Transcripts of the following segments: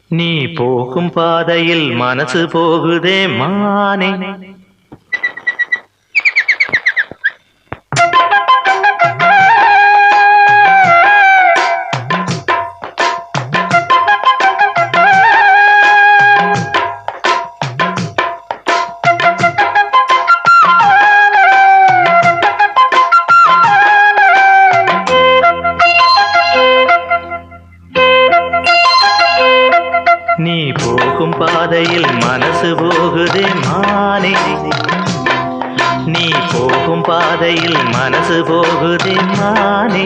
நீ போகும் பாதையில் மனசு போகுதே மானே. நீ போகும் பாதையில் மனசு போகுதே மானே. நீ போகும் பாதையில் மனசு போகுதே மானே.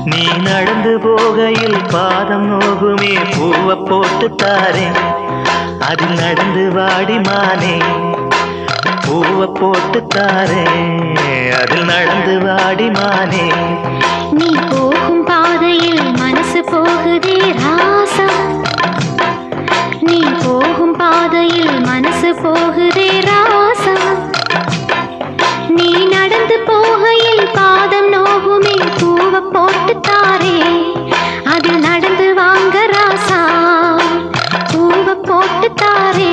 நீ நடந்து போகையில் பாதம் நோகுமே பூவை போட்டு தாரே. அதில் நடந்து வாடி மானே. பூவை போட்டு தாரே. அதில் நடந்து வாடி மானே. நீ போகும் பாதையில் மனசு போகுதே ராசா. நீ போகும் பாதையில் மனசு போகுதே ராசா. நீ நடந்து போகையில் பாதம் நோகுமே பூவை போட்டு தாரே. அதில் நடந்து வாங்க ராசா. பூவை போட்டு தாரே.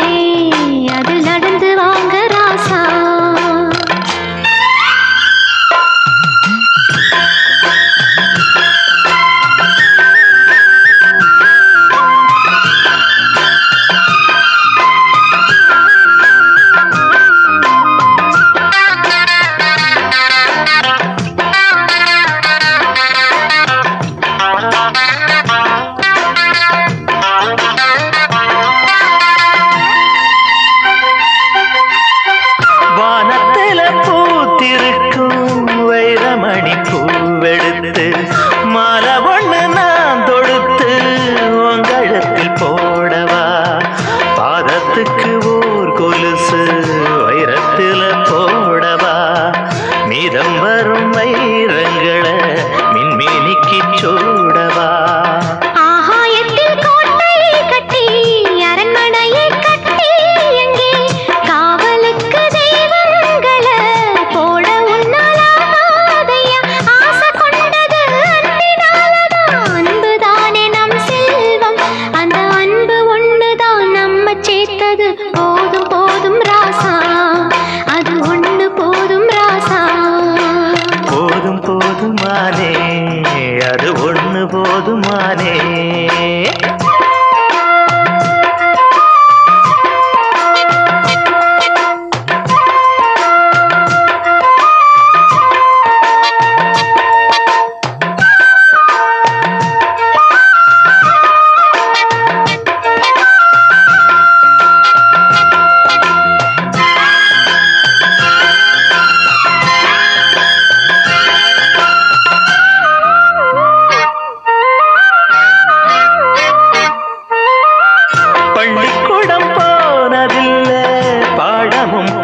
அதில் நடந்து வாங்க ராசா. வைரமணி பூவெடுத்து மாலை ஒண்ணு நான் தொடுத்து உங்களத்தில் போடவா. பாதத்துக்கு ஓர் கொலுசு வைரத்தில் போடவா. மீதம் வரும் வைரங்களை மின்மினிக்கு சூடவா. போதும் போதும் ராசா. அது ஒண்ணு போதும் ராசா. போதும் போதுமானே. அது ஒண்ணு போதுமானே.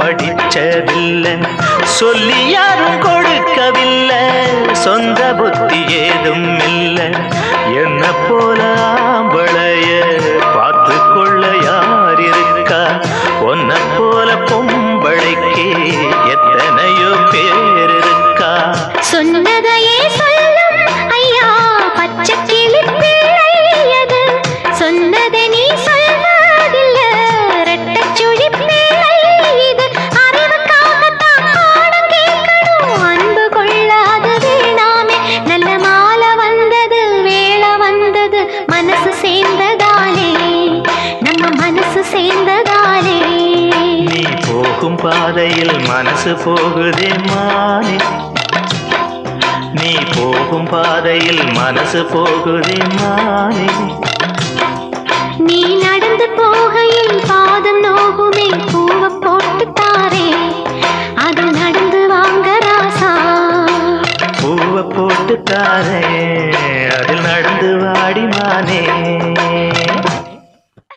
படிச்சதில்லை சொல்லி யாரும் கொடுக்கவில்லை. சொந்த புத்தி ஏதும் இல்லை. என்ன போல ஆம்பளைய பார்த்து கொள்ள யார் இருக்கா. ஒன்ன போல பொம்பளைக்கு எத்தனையோ பேர் இருக்கா. சொன்னதையே சொல்லும் ஐயா பச்சை கிளி பிள்ளையது. சொன்னதை நீ சொல்வதில்ல ரெட்டச்சுழி பிள்ளை இது. அறிவுக்காகத்தான் பாடம் கேட்கணும். அன்பு கொள்ளாது வேணாமே. நல்ல மாலை வந்தது வேளை வந்தது மனசு சேர்ந்ததாலே. நம்ம மனசு சேர்ந்ததாலே. நீ போகும் பாதையில் மனசு போகுதே மானே. நீ போகும் பாதையில் மனசு போகுதே மானே. நீ நடந்து போகையில் பாதம் நோகுமே பூவை போட்டு தாரே. அது நடந்து வாங்க ராசா. பூவை போட்டு தாரே.